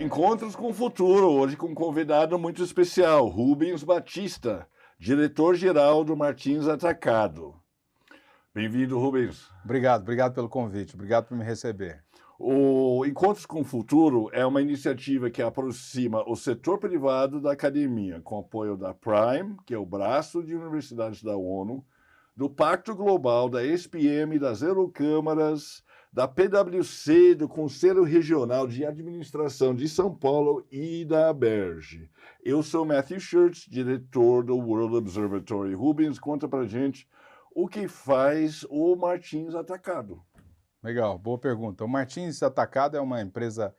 Encontros com o Futuro, hoje com um convidado muito especial, Rubens Batista, diretor-geral do Martins Atacado. Bem-vindo, Rubens. Obrigado pelo convite, obrigado por me receber. O Encontros com o Futuro é uma iniciativa que aproxima o setor privado da academia, com apoio da Prime, que é o braço de universidades da ONU, do Pacto Global, da SPM, das Eurocâmaras, da PwC, do Conselho Regional de Administração de São Paulo e da ABERJ. Eu sou Matthew Schurtz, diretor do World Observatory. Rubens, conta pra gente o que faz o Martins Atacado. Legal, boa pergunta. O Martins Atacado é uma empresa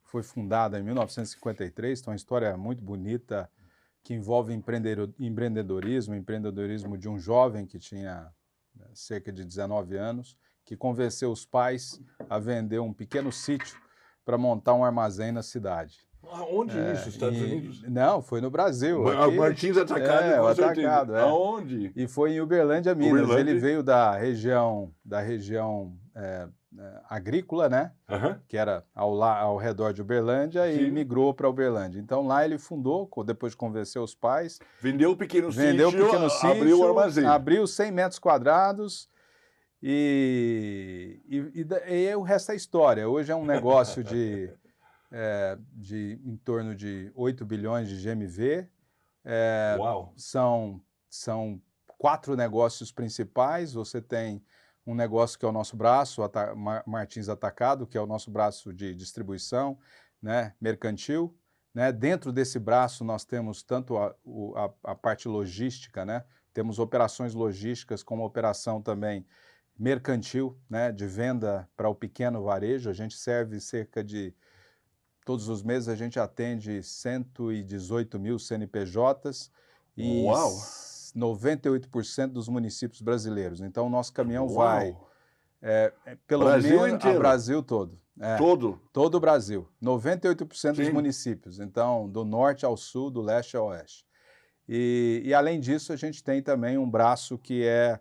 que foi fundada em 1953, tem uma história muito bonita que envolve empreendedorismo de um jovem que tinha cerca de 19 anos, que convenceu os pais a vender um pequeno sítio para montar um armazém na cidade. Aonde isso? Estados Unidos? Não, foi no Brasil. Aqui, Martins Atacado, o Atacado. Aonde? E foi em Uberlândia, Minas. Uberlândia? Ele veio da região agrícola, né? Que era ao redor de Uberlândia. Sim. E migrou para Uberlândia. Então lá ele fundou, depois de convencer os pais. Vendeu o pequeno sítio, abriu o armazém. Abriu 100 metros quadrados. E o resto é história. Hoje é um negócio de em torno de 8 bilhões de GMV. Uau! São 4 negócios principais. Você tem um negócio que é o nosso braço, Martins Atacado, que é o nosso braço de distribuição, né, mercantil. Né? Dentro desse braço nós temos tanto a parte logística, né? Temos operações logísticas como operação também mercantil, né, de venda para o pequeno varejo. A gente serve todos os meses a gente atende 118 mil CNPJs e Uau. 98% dos municípios brasileiros. Então, o nosso caminhão Uau. vai pelo Brasil menos inteiro. ao Brasil todo. Todo o Brasil. 98% dos municípios. Então, do norte ao sul, do leste ao oeste. E além disso, a gente tem também um braço que é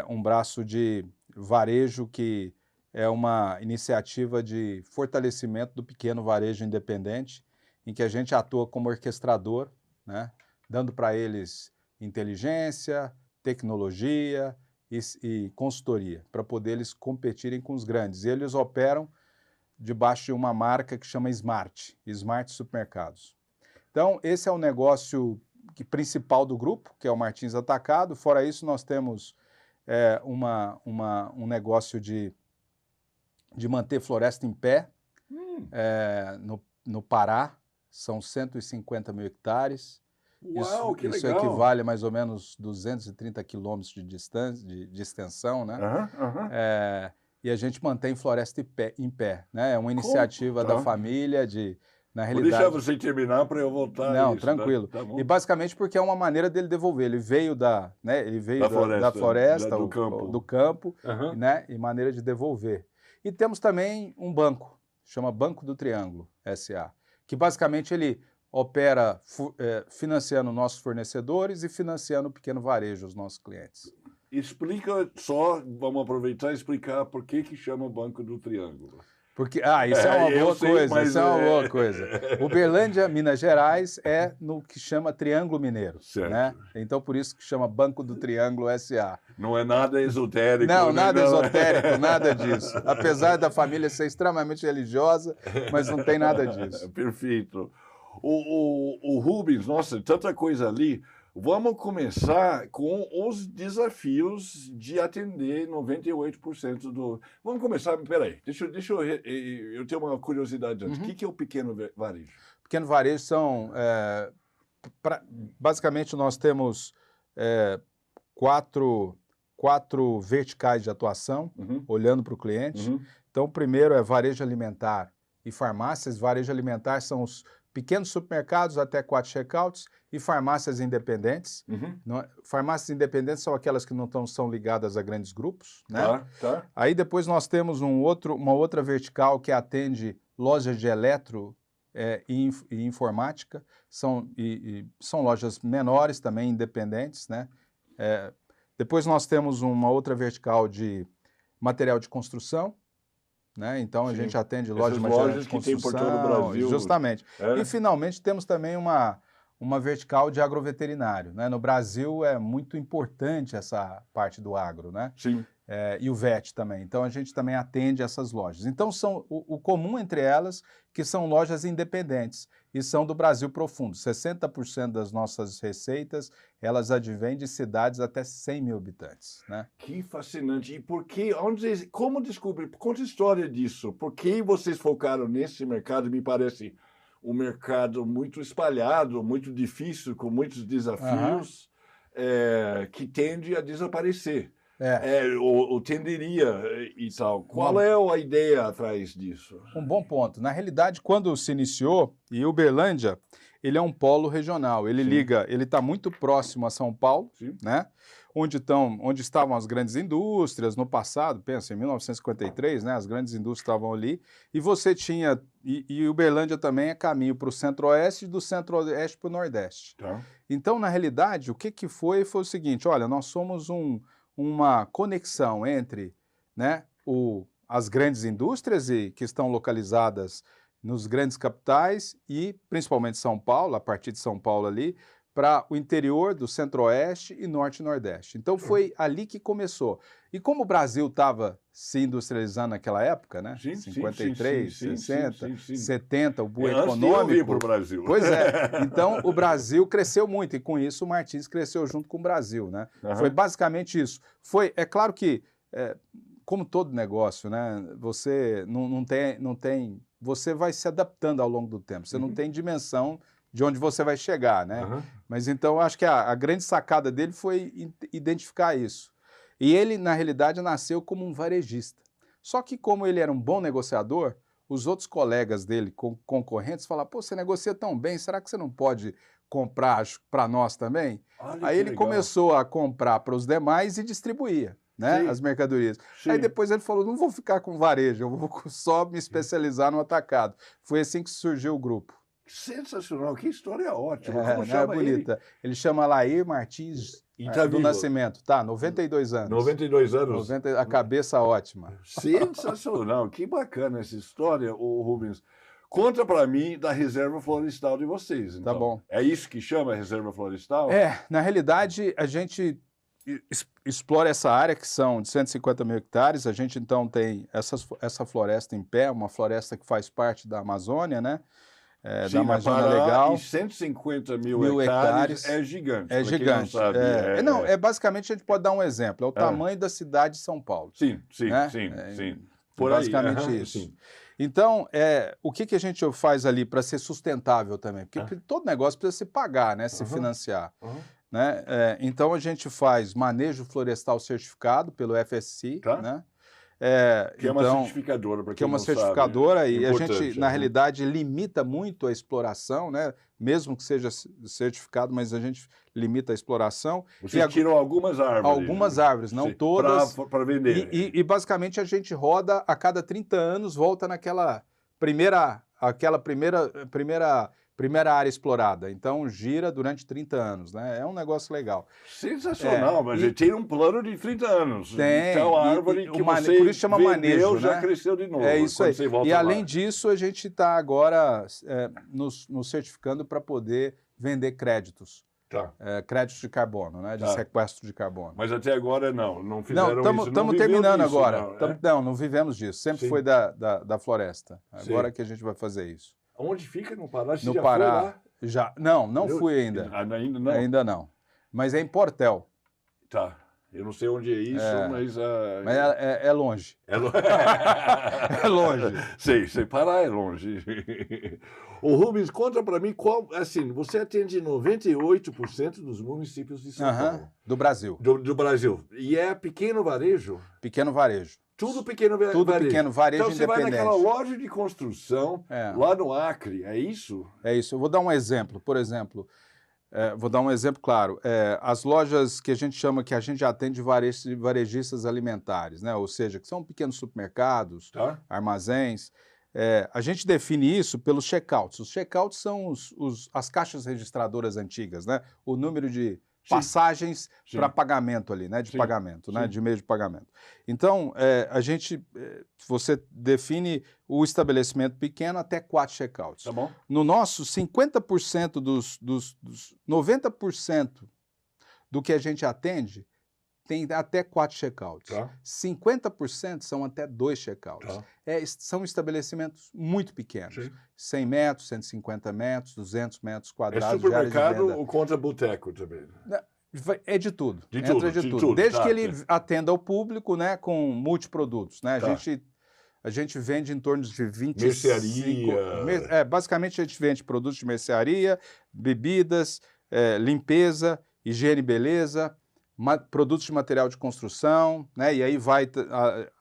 um braço de varejo, que é uma iniciativa de fortalecimento do pequeno varejo independente, em que a gente atua como orquestrador, né, dando para eles inteligência, tecnologia e consultoria, para poder eles competirem com os grandes. E eles operam debaixo de uma marca que chama Smart Supermercados. Então, esse é o negócio principal do grupo, que é o Martins Atacado. Fora isso, nós temos um negócio de manter floresta em pé. No Pará, são 150 mil hectares. Uau, que isso legal. equivale a mais ou menos 230 quilômetros de distância, de extensão, né? E a gente mantém floresta em pé, né? É uma iniciativa da família na realidade... Vou deixar você terminar para eu voltar. Não, tranquilo. Tá bom. E basicamente porque é uma maneira dele devolver. Ele veio da floresta, do campo, né? E maneira de devolver. E temos também um banco, chama Banco do Triângulo, S.A., que basicamente ele opera financiando nossos fornecedores e financiando o pequeno varejo, os nossos clientes. Explica vamos aproveitar e explicar por que chama Banco do Triângulo. Porque, isso é uma boa coisa, isso é uma boa coisa. Uberlândia, Minas Gerais, é no que chama Triângulo Mineiro, certo, né? Então, por isso que chama Banco do Triângulo S.A. Não é nada esotérico. Não, nada esotérico, nada disso. Apesar da família ser extremamente religiosa, mas não tem nada disso. Perfeito. O Rubens, nossa, tanta coisa ali. Vamos começar com os desafios de atender 98% do... Vamos começar, peraí, eu tenho uma curiosidade antes. O que é o pequeno varejo? Pequeno varejo são... basicamente, nós temos quatro verticais de atuação, olhando para o cliente. Então, o primeiro é varejo alimentar e farmácias. Varejo alimentar são os pequenos supermercados até 4 checkouts e farmácias independentes. Farmácias independentes são aquelas que não são ligadas a grandes grupos, né? Tá. Aí depois nós temos uma outra vertical que atende lojas de eletro e informática. São lojas menores também, independentes, né? Depois nós temos uma outra vertical de material de construção, né? Então a gente atende lojas de materiais de que tem por todo o Brasil. Justamente. E finalmente temos também uma vertical de agroveterinário, né? No Brasil é muito importante essa parte do agro, né? Sim. E o VET também. Então a gente também atende essas lojas. Então são o comum entre elas que são lojas independentes e são do Brasil profundo. 60% das nossas receitas, elas advêm de cidades até 100 mil habitantes, né? Que fascinante. E por que, como descobrir? Conta a história disso. Por que vocês focaram nesse mercado? Me parece um mercado muito espalhado, muito difícil, com muitos desafios, que tende a desaparecer. Ou tenderia e tal. Qual é a ideia atrás disso? Um bom ponto. Na realidade, quando se iniciou, e Uberlândia, ele é um polo regional. Ele ele está muito próximo a São Paulo, né? Onde estavam as grandes indústrias no passado, pensa, em 1953, né? As grandes indústrias estavam ali, e você tinha, e Uberlândia também é caminho para o centro-oeste e do centro-oeste para o nordeste. Tá. Então, na realidade, o que foi o seguinte, olha, nós somos uma conexão entre, né, as grandes indústrias que estão localizadas nos grandes capitais e principalmente São Paulo, a partir de São Paulo ali, para o interior do centro-oeste e norte e nordeste. Então foi ali que começou. E como o Brasil estava se industrializando naquela época, né? 53, 60, 70, o boom econômico. Antes de eu vir para o Brasil. Pois é. Então o Brasil cresceu muito e com isso o Martins cresceu junto com o Brasil, né? Foi basicamente isso. É claro que, como todo negócio, né? Você não tem, você vai se adaptando ao longo do tempo. Você não tem dimensão de onde você vai chegar, né? Mas então eu acho que a grande sacada dele foi identificar isso. E ele, na realidade, nasceu como um varejista. Só que como ele era um bom negociador, os outros colegas dele, concorrentes, falaram, pô, você negocia tão bem, será que você não pode comprar para nós também? Aí ele começou a comprar para os demais e distribuía, né, as mercadorias. Aí depois ele falou, não vou ficar com varejo, eu vou só me especializar no atacado. Foi assim que surgiu o grupo. Sensacional, que história ótima. Como chama bonita. Ele chama Lair Martins do Nascimento. Tá, 92 anos. 92 anos. A cabeça ótima. Sensacional, que bacana essa história, Rubens. Conta para mim da reserva florestal de vocês. Então. Tá bom. É isso que chama reserva florestal? Na realidade, a gente explora essa área, que são de 150 mil hectares. A gente, então, tem essa floresta em pé, uma floresta que faz parte da Amazônia, né? Da Amazônia Legal. E 150 mil hectares é gigante. É gigante. Basicamente, a gente pode dar um exemplo. É o tamanho da cidade de São Paulo. Sim. Por basicamente isso. Sim. Então, o que a gente faz ali para ser sustentável também? Porque todo negócio precisa se pagar, né? Se financiar. Né? Então, a gente faz manejo florestal certificado pelo FSC, né? Que é uma certificadora, para quem não sabe. Que é uma certificadora e a gente, na realidade, limita muito a exploração, né? Mesmo que seja certificado, mas a gente limita a exploração. Vocês tiram algumas árvores. Algumas árvores, não todas. Para vender. E basicamente a gente roda a cada 30 anos, volta naquela primeira área explorada. Então, gira durante 30 anos, né? É um negócio legal. Sensacional, mas ele tem um plano de 30 anos. Tem. Então, a árvore que você por isso chama manejo, já né? cresceu de novo. É isso aí. E além disso, a gente está agora nos certificando para poder vender créditos. Créditos de carbono, né? De sequestro de carbono. Mas até agora não fizeram isso. Estamos terminando agora. Não vivemos disso. Sempre foi da floresta. Agora que a gente vai fazer isso. Onde fica? No Pará? No Pará. Já. Não fui ainda. Ainda não? Ainda não. Mas é em Portel. Tá. Eu não sei onde é isso, mas... Mas é longe. É longe. É longe. Sei. Pará é longe. O Rubens, conta para mim assim, você atende 98% dos municípios de São Paulo. Do Brasil. Do Brasil. E é pequeno varejo? Pequeno varejo. Tudo pequeno varejo. Tudo pequeno varejo então, independente. Então você vai naquela loja de construção, lá no Acre, é isso? É isso. Eu vou dar um exemplo. Por exemplo, vou dar um exemplo claro. As lojas que a gente chama, que a gente atende varejistas alimentares, né? Ou seja, que são pequenos supermercados, armazéns. A gente define isso pelos checkouts. Os checkouts são as caixas registradoras antigas, né? O número de passagens para pagamento ali, né? De pagamento, né? De meio de pagamento. Então, você define o estabelecimento pequeno até 4 checkouts. Tá bom. No nosso, 50% 90% do que a gente atende tem até 4 checkouts. Tá. 50% são até 2 checkouts. Tá. São estabelecimentos muito pequenos. Sim. 100 metros, 150 metros, 200 metros quadrados. Supermercado ou contra boteco também? É de tudo. De tudo. Desde que ele atenda ao público, né, com multiprodutos. Né? A gente vende em torno de 25... Mercearia. Basicamente, a gente vende produtos de mercearia, bebidas, limpeza, higiene e beleza, produtos de material de construção, né? E aí vai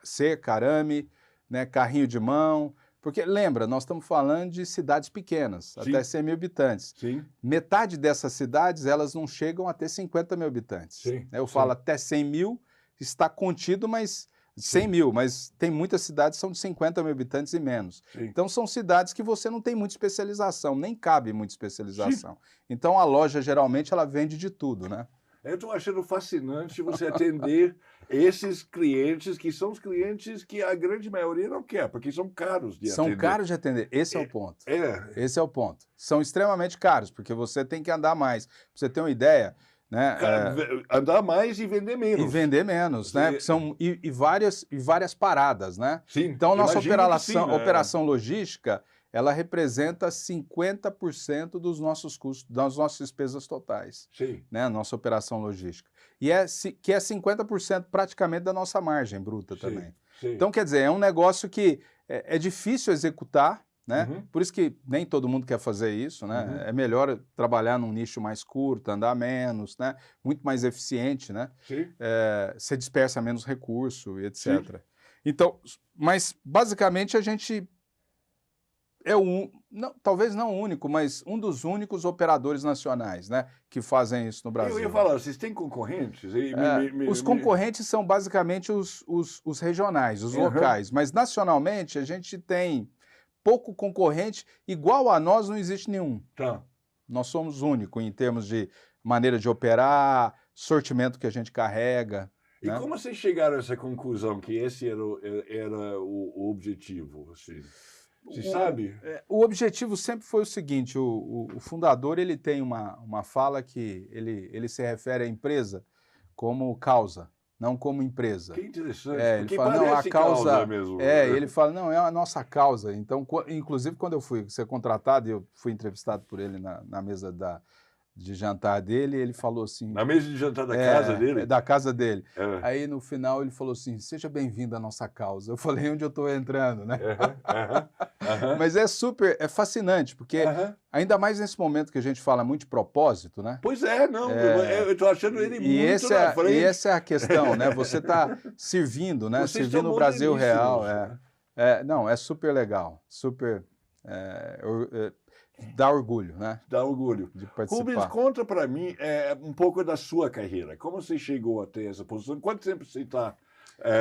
cerca, arame, né? Carrinho de mão. Porque, lembra, nós estamos falando de cidades pequenas, até 100 mil habitantes. Sim. Metade dessas cidades, elas não chegam a ter 50 mil habitantes. Sim. Eu falo até 100 mil, está contido, mas 100 mil, mas tem muitas cidades que são de 50 mil habitantes e menos. Sim. Então, são cidades que você não tem muita especialização, nem cabe muita especialização. Sim. Então, a loja, geralmente, ela vende de tudo, né? Eu estou achando fascinante você atender esses clientes, que são os clientes que a grande maioria não quer, porque são caros de atender. São caros de atender, esse é o ponto. Esse é o ponto. São extremamente caros, porque você tem que andar mais. Pra você ter uma ideia, né? Andar mais e vender menos. E vender menos, né? Várias paradas, né? Sim, então, a nossa operação logística, ela representa 50% dos nossos custos, das nossas despesas totais. Sim. Né? A nossa operação logística. Que é 50% praticamente da nossa margem bruta também. Sim. Então, quer dizer, é um negócio que é difícil executar, né? Uhum. Por isso que nem todo mundo quer fazer isso, né? Uhum. É melhor trabalhar num nicho mais curto, andar menos, né? Muito mais eficiente, né? Sim. Você dispersa menos recurso e etc. Sim. Então, mas basicamente a gente talvez não o único, mas um dos únicos operadores nacionais, né, que fazem isso no Brasil. Eu ia falar, vocês têm concorrentes? Os concorrentes são basicamente os regionais, os locais, mas nacionalmente a gente tem pouco concorrente, igual a nós não existe nenhum. Tá. Nós somos únicos em termos de maneira de operar, sortimento que a gente carrega. E né? Como vocês chegaram a essa conclusão que esse era o objetivo? Assim? Você sabe? O objetivo sempre foi o seguinte, o fundador ele tem uma fala que ele se refere à empresa como causa, não como empresa. Que interessante, ele fala, não, a causa mesmo. Ele fala, não, é a nossa causa. Então, inclusive, quando eu fui ser contratado, eu fui entrevistado por ele na mesa de jantar dele, ele falou assim... Na mesa de jantar da casa dele? Da casa dele. Aí, no final, ele falou assim, seja bem-vindo à nossa causa. Eu falei, onde eu estou entrando, né? Mas é fascinante, porque ainda mais nesse momento que a gente fala muito de propósito, né? Pois eu estou achando ele muito na frente. E essa é a questão, né? Você está servindo, né? Vocês servindo o Brasil real. Não, é super legal, super... Dá orgulho, né? Dá orgulho. De participar. Rubens, conta para mim um pouco da sua carreira. Como você chegou a ter essa posição? Quanto tempo você está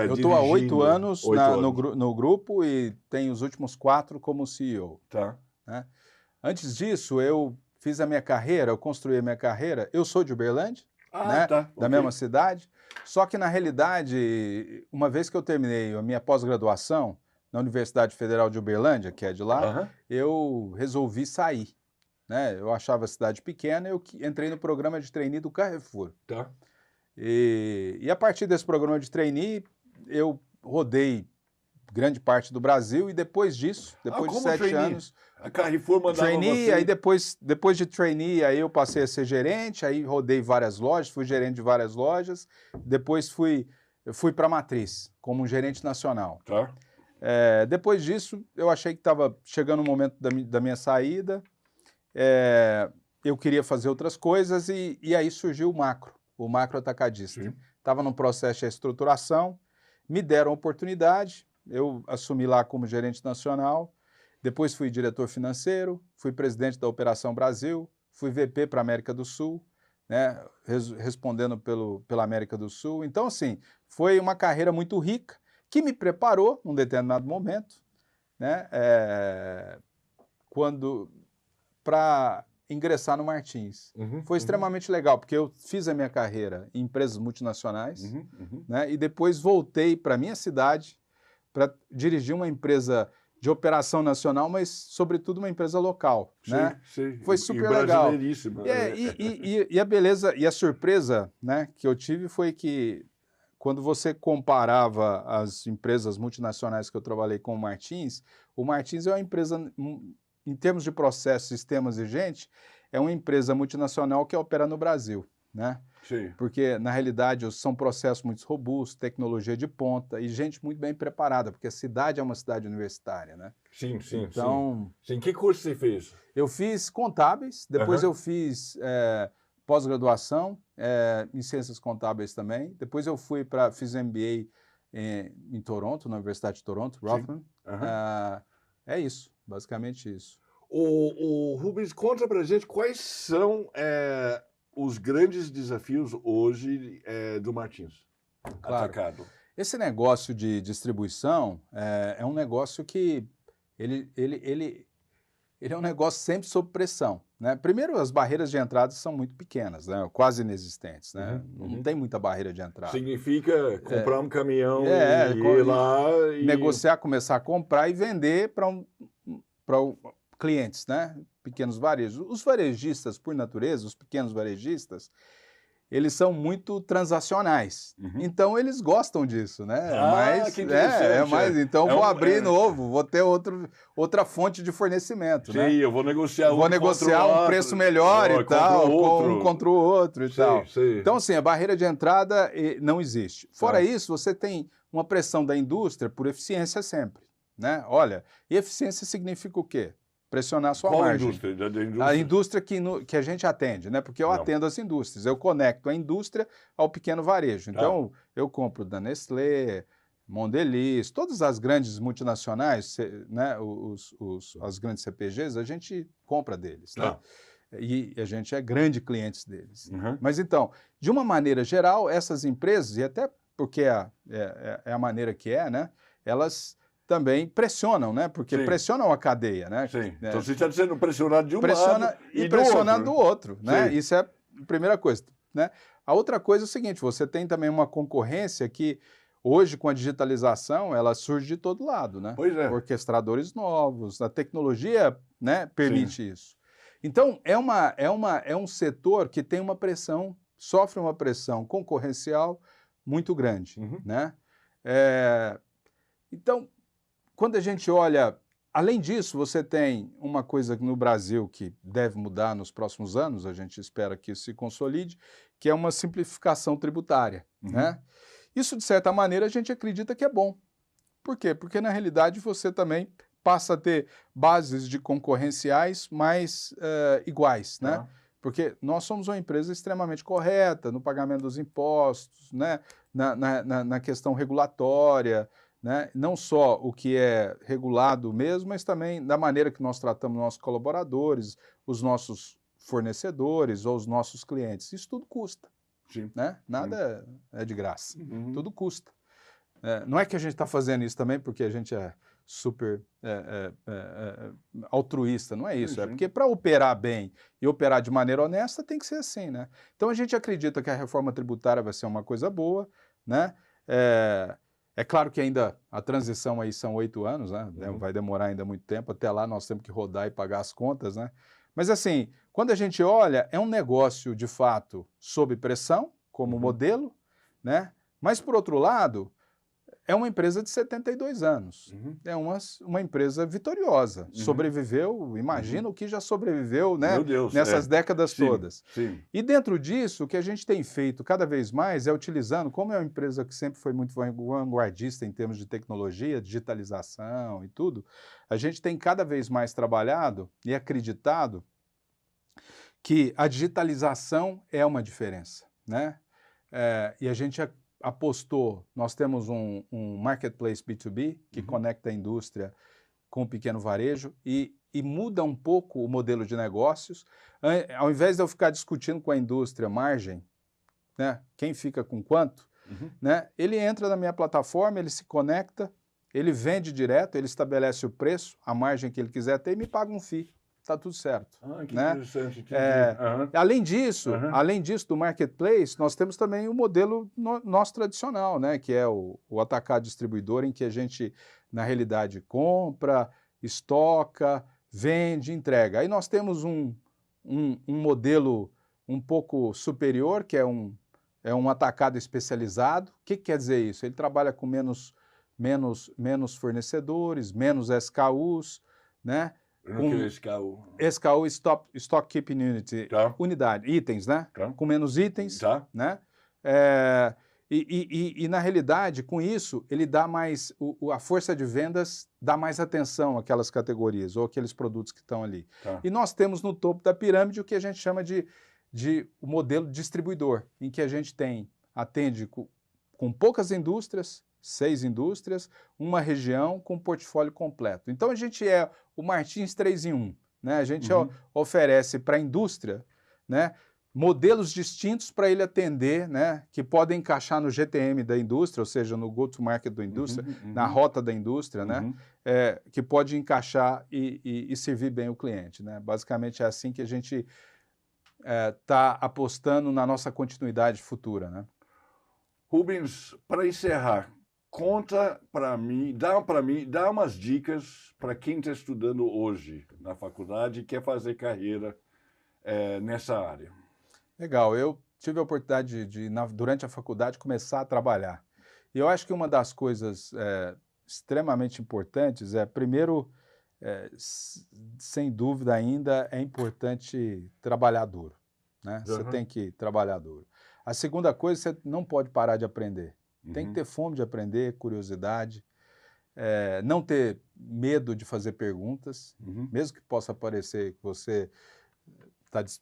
eu estou há 8 anos no grupo e tenho os últimos 4 como CEO. Tá. Né? Antes disso, eu fiz a minha carreira, eu construí a minha carreira. Eu sou de Uberlândia, né? Da mesma cidade. Só que, na realidade, uma vez que eu terminei a minha pós-graduação, na Universidade Federal de Uberlândia, que é de lá, eu resolvi sair. Né? Eu achava a cidade pequena, eu entrei no programa de trainee do Carrefour. Tá. E a partir desse programa de trainee, eu rodei grande parte do Brasil e depois disso, depois de 7 anos... A Carrefour mandava trainee, você... aí depois de trainee, aí eu passei a ser gerente, aí rodei várias lojas, fui gerente de várias lojas, depois fui para a Matriz, como um gerente nacional. Tá. Depois disso, eu achei que estava chegando o momento da minha saída, eu queria fazer outras coisas e aí surgiu o macro atacadista. Estava num processo de estruturação, me deram a oportunidade, eu assumi lá como gerente nacional, depois fui diretor financeiro, fui presidente da Operação Brasil, fui VP para a América do Sul, né, respondendo pela América do Sul. Então, assim, foi uma carreira muito rica, que me preparou, num determinado momento, né, para ingressar no Martins. Foi extremamente legal, porque eu fiz a minha carreira em empresas multinacionais, né, e depois voltei para a minha cidade para dirigir uma empresa de operação nacional, mas, sobretudo, uma empresa local. Sim, né? sim. Foi super legal. E E a beleza, e a surpresa, né, que eu tive foi que, quando você comparava as empresas multinacionais que eu trabalhei com o Martins é uma empresa, em termos de processos, sistemas e gente, é uma empresa multinacional que opera no Brasil, né? Sim. Porque, na realidade, são processos muito robustos, tecnologia de ponta e gente muito bem preparada, porque a cidade é uma cidade universitária, né? Sim, sim, então, sim. Que curso você fez? Eu fiz contábeis, depois eu fiz pós-graduação em ciências contábeis também, depois eu fiz MBA em Toronto, na Universidade de Toronto, Rothman. É isso, basicamente isso. O Rubens, conta pra gente quais são os grandes desafios hoje do Martins Atacado. Esse negócio de distribuição é um negócio que ele é um negócio sempre sob pressão, né? Primeiro, as barreiras de entrada são muito pequenas, né? Quase inexistentes, né? Não tem muita barreira de entrada. Significa comprar um caminhão e ir lá e... negociar, começar a comprar e vender para clientes, né? Pequenos varejos. Os varejistas, por natureza, os pequenos varejistas, eles são muito transacionais. Então, eles gostam disso, né? Que interessante. Então, vou abrir novo, vou ter outra fonte de fornecimento, sim, né? Eu vou negociar um preço melhor e tal, um contra o outro e tal. Sim. Então, assim, a barreira de entrada não existe. Fora isso, você tem uma pressão da indústria por eficiência sempre, né? Olha, e eficiência significa o quê? Pressionar a sua margem. Indústria? A indústria que a gente atende, né? Porque eu atendo as indústrias, eu conecto a indústria ao pequeno varejo. Então, eu compro da Nestlé, Mondelez, todas as grandes multinacionais, né? As grandes CPGs, a gente compra deles, né? E a gente é grande cliente deles. Mas então, de uma maneira geral, essas empresas, e até porque é a maneira que né? Elas também pressionam, né? Porque pressionam a cadeia, né? Sim. Então você está sendo pressionado de um lado e pressionando do outro, né? Isso é a primeira coisa, né? A outra coisa é o seguinte, você tem também uma concorrência que hoje, com a digitalização, ela surge de todo lado, né? Pois é. Orquestradores novos, a tecnologia, né, permite isso. Então, é um setor que tem uma pressão, sofre uma pressão concorrencial muito grande, né? Então, quando a gente olha, além disso, você tem uma coisa no Brasil que deve mudar nos próximos anos, a gente espera que isso se consolide, que é uma simplificação tributária, né? Isso, de certa maneira, a gente acredita que é bom. Por quê? Porque, na realidade, você também passa a ter bases de concorrenciais mais iguais, né? Porque nós somos uma empresa extremamente correta no pagamento dos impostos, né? Na questão regulatória, né? Não só o que é regulado mesmo, mas também da maneira que nós tratamos nossos colaboradores, os nossos fornecedores ou os nossos clientes. Isso tudo custa. Né? Nada é de graça. Tudo custa. Não é que a gente está fazendo isso também porque a gente é super altruísta, não é isso. É porque para operar bem e operar de maneira honesta tem que ser assim, né? Então a gente acredita que a reforma tributária vai ser uma coisa boa, né? É claro que ainda a transição aí são 8 anos, né? Vai demorar ainda muito tempo, até lá nós temos que rodar e pagar as contas, né? Mas assim, quando a gente olha, é um negócio de fato sob pressão, como modelo, né? Mas por outro lado, é uma empresa de 72 anos, é uma empresa vitoriosa, sobreviveu, imagina o que já sobreviveu, né? Meu Deus, nessas décadas todas. Sim. E dentro disso, o que a gente tem feito cada vez mais é utilizando, como é uma empresa que sempre foi muito vanguardista em termos de tecnologia, digitalização e tudo, a gente tem cada vez mais trabalhado e acreditado que a digitalização é uma diferença, né? E a gente apostou, nós temos um marketplace B2B que conecta a indústria com o pequeno varejo e muda um pouco o modelo de negócios. Ao invés de eu ficar discutindo com a indústria margem, né, quem fica com quanto, né, ele entra na minha plataforma, ele se conecta, ele vende direto, ele estabelece o preço, a margem que ele quiser ter e me paga um FII. está tudo certo. Que né? Interessante. Além disso, do marketplace, nós temos também o modelo nosso tradicional, né? Que é o atacado distribuidor, em que a gente, na realidade, compra, estoca, vende, entrega. Aí nós temos um modelo um pouco superior, que é um atacado especializado. O que quer dizer isso? Ele trabalha com menos fornecedores, menos SKUs, né? SKU, Stock Keeping Unit, unidade, itens, né? Com menos itens, né? E na realidade, com isso, ele dá mais, a força de vendas dá mais atenção àquelas categorias ou aqueles produtos que estão ali. E nós temos no topo da pirâmide o que a gente chama de o modelo distribuidor, em que a gente atende com poucas indústrias, 6 indústrias, uma região com portfólio completo. Então a gente é o Martins 3 em 1, né? A gente oferece para a indústria, né, modelos distintos para ele atender, né, que podem encaixar no GTM da indústria, ou seja, no go-to-market da indústria, na rota da indústria, né, que pode encaixar e servir bem o cliente, né? Basicamente é assim que a gente está apostando na nossa continuidade futura, né? Rubens, para encerrar, conta para mim, dá umas dicas para quem está estudando hoje na faculdade e quer fazer carreira nessa área. Legal, eu tive a oportunidade durante a faculdade, começar a trabalhar. E eu acho que uma das coisas extremamente importantes primeiro, sem dúvida ainda, é importante trabalhar duro, né? Você tem que trabalhar duro. A segunda coisa, você não pode parar de aprender. Tem que ter fome de aprender, curiosidade, não ter medo de fazer perguntas, mesmo que possa parecer que você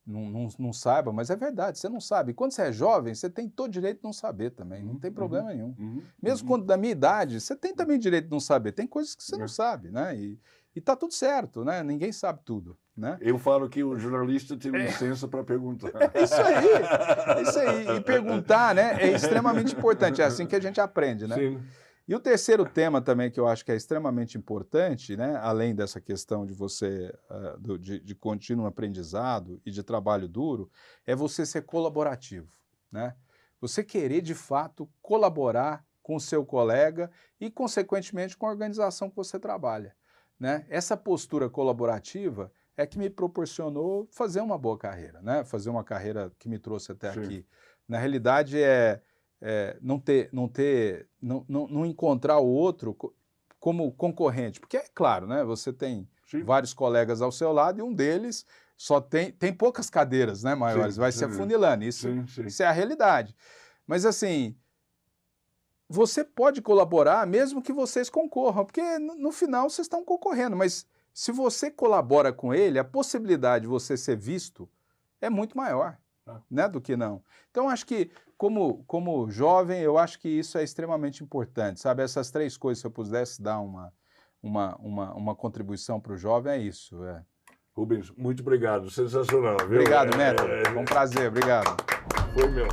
não saiba, mas é verdade, você não sabe. E quando você é jovem, você tem todo direito de não saber também, não tem problema nenhum. Mesmo quando da minha idade, você tem também direito de não saber, tem coisas que você não sabe, né? E tá tudo certo, né? Ninguém sabe tudo, né? Eu falo que o jornalista tem licença para perguntar. É isso aí. E perguntar, né, é extremamente importante, é assim que a gente aprende, né? Sim. E o terceiro tema também que eu acho que é extremamente importante, né, além dessa questão de você, de contínuo aprendizado e de trabalho duro, é você ser colaborativo, né? Você querer, de fato, colaborar com o seu colega e, consequentemente, com a organização que você trabalha, né? Essa postura colaborativa é que me proporcionou fazer uma boa carreira, né? Fazer uma carreira que me trouxe até aqui. Na realidade, não encontrar o outro como concorrente, porque é claro, né? Você tem vários colegas ao seu lado e um deles só tem poucas cadeiras, né, maiores, vai se afunilando, isso é a realidade. Mas assim, você pode colaborar mesmo que vocês concorram, porque no final vocês estão concorrendo, mas se você colabora com ele, a possibilidade de você ser visto é muito maior, né, do que não. Então, acho que, como jovem, eu acho que isso é extremamente importante, sabe? Essas 3 coisas, se eu pudesse dar uma contribuição para o jovem, é isso. Rubens, muito obrigado, sensacional. Viu? Obrigado, Neto. Foi um prazer, obrigado. Foi meu.